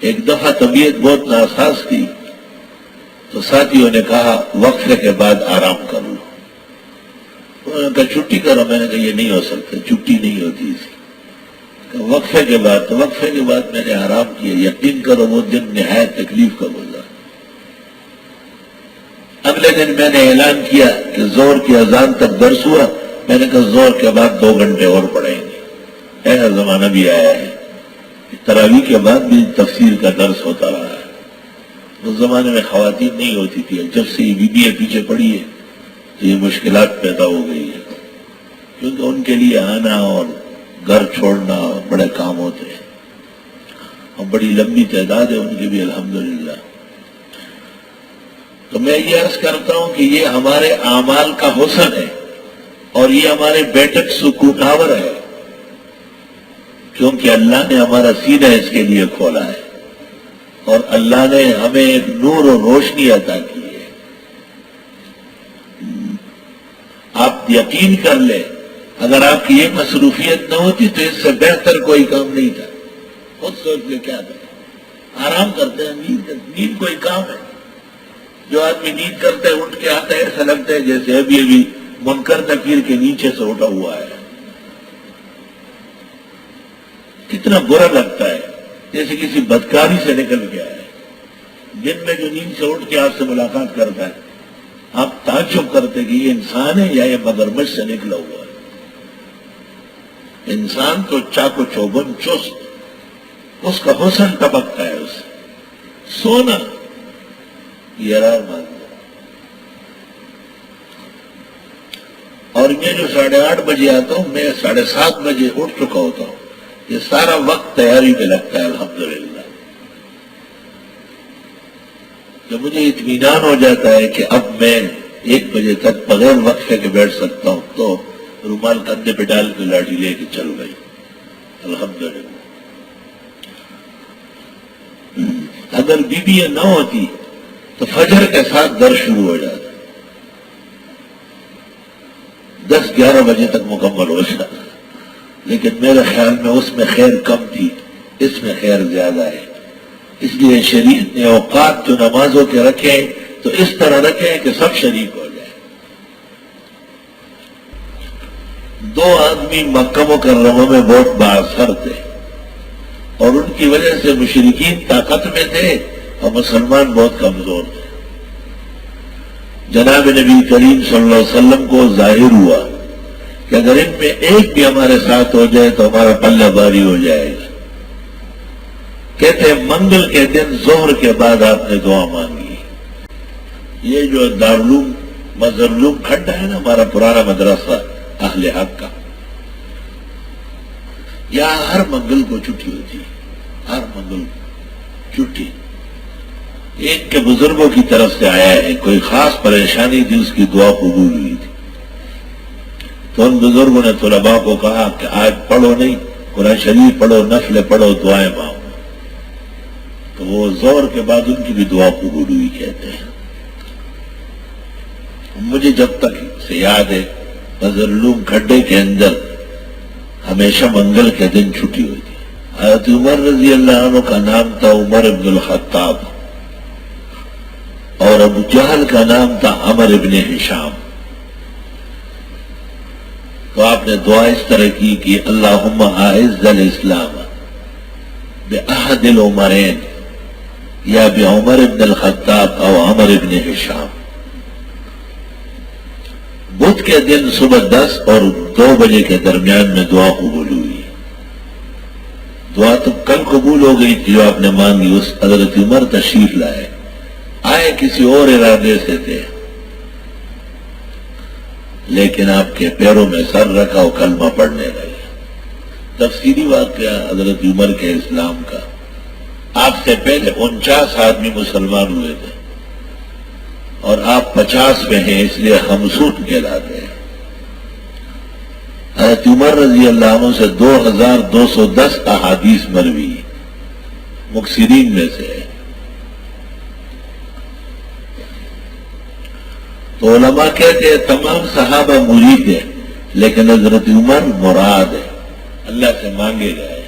ایک دفعہ طبیعت بہت ناساز تھی تو ساتھیوں نے کہا وقفے کے بعد آرام کر لو. انہوں نے کہا چھٹی کرو. میں نے کہا یہ نہیں ہو سکتا، چھٹی نہیں ہوتی اس کی. وقفے کے بعد تو وقفے کے بعد میں نے آرام کیا. یقین کرو وہ دن نہایت تکلیف کا گزرا. اگلے دن میں نے اعلان کیا کہ زور کی اذان تک درس ہوا. میں نے کہا زور کے بعد 2 گھنٹے اور پڑھیں گے. ایسا زمانہ بھی آیا ہے، تراویح کے بعد بھی تفسیر کا درس ہوتا رہا ہے. اس زمانے میں خواتین نہیں ہوتی تھی. جب سے یہ بیویاں پیچھے پڑی ہے تو یہ مشکلات پیدا ہو گئی ہے، کیونکہ ان کے لیے آنا اور گھر چھوڑنا بڑے کام ہوتے ہیں، اور بڑی لمبی تعداد ہے ان کی بھی الحمدللہ. تو میں یہ عرض کرتا ہوں کہ یہ ہمارے اعمال کا حسن ہے اور یہ ہمارے بیٹھک سکوناور ہے، کیونکہ اللہ نے ہمارا سینہ اس کے لیے کھولا ہے اور اللہ نے ہمیں ایک نور و روشنی عطا کی ہے. آپ یقین کر لیں اگر آپ کی یہ مصروفیت نہ ہوتی تو اس سے بہتر کوئی کام نہیں تھا. خود سوچ لے کیا کریں، آرام کرتے ہیں. نیند کوئی کام ہے. جو آدمی نیند کرتا ہے اٹھ کے آتا ہے ایسا لگتا ہے جیسے ابھی منکر نکیر کے نیچے سے اٹھا ہوا ہے. کتنا برا لگتا ہے، جیسے کسی بدکاری سے نکل گیا ہے. دن میں جو نیند سے اٹھ کے آپ سے ملاقات کرتا ہے آپ تعجب کرتے کہ یہ انسان ہے یا یہ مگرمچھ سے نکلا ہوا ہے. انسان تو چاق و چوبند چست، اس کا حسن ٹپکتا ہے. اس سونا یہ مانتا. اور میں جو 8:30 بجے آتا ہوں میں 7:30 بجے اٹھ چکا ہوتا ہوں. یہ سارا وقت تیاری میں لگتا ہے الحمدللہ. جب مجھے اطمینان ہو جاتا ہے کہ اب میں 1 بجے تک بغیر وقفے کے بیٹھ سکتا ہوں تو رومال کندھے پہ ڈال کے لاٹھی لے کے چل گئی الحمدللہ. اگر بیویاں نہ ہوتی تو فجر کے ساتھ درس شروع ہو جاتا، 10-11 بجے تک مکمل ہو جاتا. لیکن میرے خیال میں اس میں خیر کم تھی، اس میں خیر زیادہ ہے. اس لیے شریعت نے اوقات جو نمازوں کے رکھے تو اس طرح رکھے کہ سب شریک ہو جائے. 2 آدمی مکہ مکرمہ میں بہت بااثر تھے اور ان کی وجہ سے مشرکین طاقت میں تھے اور مسلمان بہت کمزور تھے. جناب نبی کریم صلی اللہ علیہ وسلم کو ظاہر ہوا کہ اگر ان میں ایک بھی ہمارے ساتھ ہو جائے تو ہمارا پلہ بھاری ہو جائے گا. کہتے ہیں منگل کے دن ظہر کے بعد آپ نے دعا مانگی. یہ جو دارالعلوم مظہرالعلوم کھڈا ہے نا ہمارا پرانا مدرسہ اہل حق کا، یہاں ہر منگل کو چھٹی ہوتی، ہر منگل کو چھٹی. ایک کے بزرگوں کی طرف سے آیا ہے، کوئی خاص پریشانی تھی، اس کی دعا قبول ہوئی تھی. تو ان بزرگوں نے طلباء کو کہا کہ آج پڑھو نہیں، قرآن شریف پڑھو، نفل پڑھو، دعائیں مانگو. تو وہ زور کے بعد ان کی بھی دعا قبول ہوئی کہتے ہیں. مجھے جب تک سے یاد ہے مظہرالعلوم کھڈے کے اندر ہمیشہ منگل کے دن چھٹی ہوتی. حضرت عمر رضی اللہ عنہ کا نام تھا عمر ابن الخطاب اور ابو جہل کا نام تھا عمر ابن ہشام. تو آپ نے دعا اس طرح کی کہ اللہم اعز الاسلام باحد العمرین یا بعمر ابن الخطاب او عمر ابن ہشام. بدھ کے دن صبح 10 اور 2 بجے کے درمیان میں دعا قبول ہوئی. دعا تو کل قبول ہو گئی تھی جو آپ نے مانگی. اس حضرت عمر تشریف لائے، آئے کسی اور ارادے سے تھے لیکن آپ کے پیروں میں سر رکھا اور کلمہ پڑھنے لگے. تفصیلی واقعہ حضرت عمر کے اسلام کا. آپ سے پہلے 49 آدمی مسلمان ہوئے تھے اور آپ 50 میں ہیں، اس لیے ہمسوٹ کہلاتے ہیں. حضرت عمر رضی اللہ عنہ سے 2210 احادیث مروی مکثرین میں سے ہے. تو علماء کہتے ہیں تمام صحابہ مرید ہیں لیکن حضرت عمر مراد ہے، اللہ سے مانگے گئے.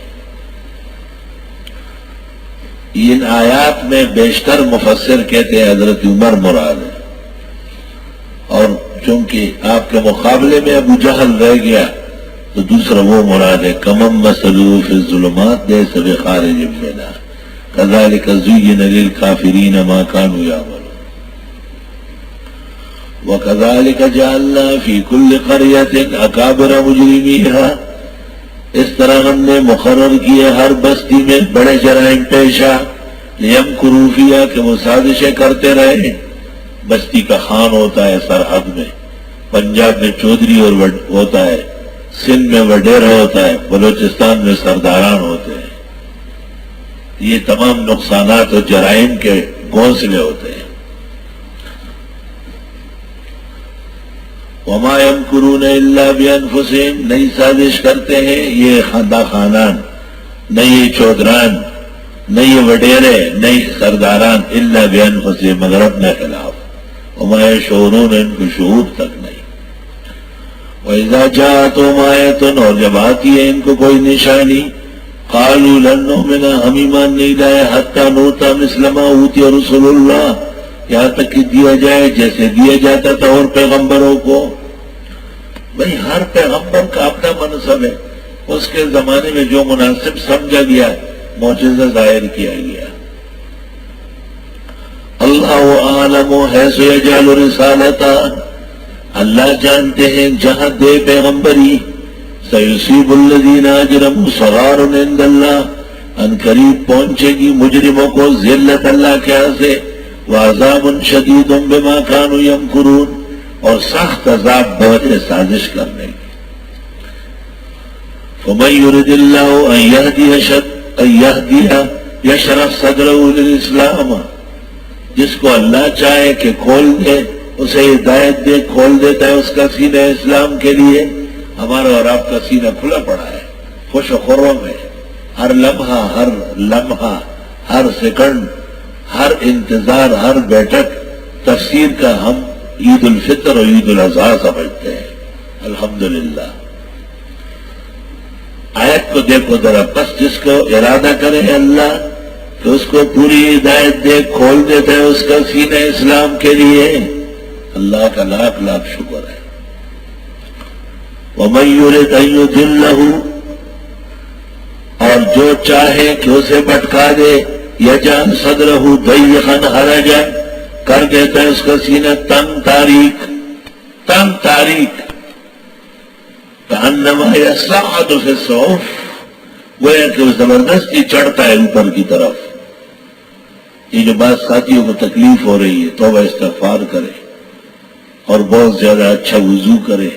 ان آیات میں بیشتر مفسر کہتے ہیں حضرت عمر مراد ہے، اور چونکہ آپ کے مقابلے میں ابو جہل رہ گیا تو دوسرا وہ مراد ہے کمم مثلہ فی الظلمات لیس بخارج منہا کذالک زین للکافرین ما کانوا یعملون وکذالک جعلنا فی کل قریۃ اکابر مجرمیہا، اس طرح ہم نے مقرر کیے ہر بستی میں بڑے جرائم پیشہ لیمکروا فیہا کہ وہ سازشیں کرتے رہے۔ بستی کا خان ہوتا ہے سرحد میں، پنجاب میں چودھری اور ہوتا ہے، سندھ میں وڈیرا ہوتا ہے، بلوچستان میں سرداران ہوتے ہیں۔ یہ تمام نقصانات اور جرائم کے گھونسلے ہوتے ہیں۔ وما يمكرون الا بانفسهم، نئی سازش کرتے ہیں یہ خاندہ خانان، نہ یہ چودھران، نہ یہ وڈیرے، نہ یہ سرداران، الا بانفسهم، مگر اپنے خلاف۔ وما يشعرون، ان کو شعور تک نہیں۔ وَإِذَا جَاءَتْهُمْ آيَةٌ، اور جب آتی ہے ان کو کوئی نشانی، قَالُوا لَن نُّؤْمِنَ، ہم ایمان نہیں لائے، حَتَّىٰ نُؤْتَىٰ مِثْلَ مَا أُوتِیَ رُسُلُ اللَّهِ، یہاں تک کہ دیا جائے جیسے دیا جاتا تھا اور پیغمبروں کو۔ بھئی ہر پیغمبر کا اپنا منصب ہے، اس کے زمانے میں جو مناسب سمجھا گیا معجزہ ظاہر کیا گیا۔ اللہ عالم حیث یجعل رسالتہ، اللہ جانتے ہیں جہاں دے پیغمبری۔ سیصیب الذین اجرموا صغار عند اللہ، ان قریب پہنچے گی مجرموں کو ذلت اللہ کے ہاں سے، وعذاب شدید بما کانوا یمکرون، اور سخت عذاب بوجہ سازش کرنے کی۔ فمن یرد اللہ ان یہدیہ یشرح صدرہ للاسلام، جس کو اللہ چاہے کہ کھول دے، اسے ہدایت دے، کھول دیتا ہے اس کا سینہ اسلام کے لیے۔ ہمارا اور آپ کا سینہ کھلا پڑا ہے، خوش و خرم ہے، ہر لمحہ، ہر سیکنڈ، ہر انتظار، ہر بیٹھک تفسیر کا ہم عید الفطر اور عید الاضحیٰ سمجھتے ہیں۔ الحمدللہ۔ آیت کو دیکھو ذرا، بس جس کو ارادہ کرے اللہ تو اس کو پوری ہدایت دے، کھول دیتا ہے اس کا سینہ اسلام کے لیے۔ اللہ کا لاکھ لاکھ شکر ہے۔ وَمَن يُرِدْ أَن يُضِلَّهُ، اور جو چاہے کہ اسے بھٹکا دے، يَجْعَلْ صَدْرَهُ ضَيِّقًا حَرَجًا، کر دیتا ہے اس کا سینہ تنگ تاریک، كَأَنَّمَا يَصْعَدُ فِي الصُّحُفِ، گویا کہ وہ زبردستی چڑھتا ہے اوپر کی طرف۔ یہ جو بعض ساتھیوں کو تکلیف ہو رہی ہے، توبہ استغفار کرے اور بہت زیادہ اچھا وضو کرے،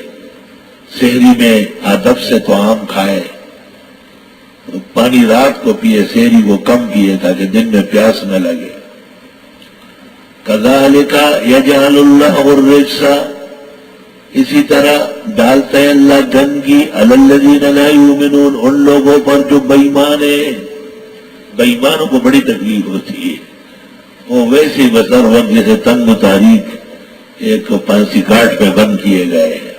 سحری میں ادب سے طعام کھائے، پانی رات کو پیے، سحری کو کم پیے تاکہ دن میں پیاس نہ لگے۔ کذالک یجعل اللہ الرجس، اسی طرح ڈالتا ہے اللہ گندگی علی الذین لا یؤمنون، ان لوگوں پر جو بے ایمان ہیں۔ بے ایمانوں کو بڑی تکلیف ہوتی ہے، وہ ویسے بسر وقت جیسے تنگ و تاریک ایک پانسی کاٹ پہ بند کیے گئے ہیں۔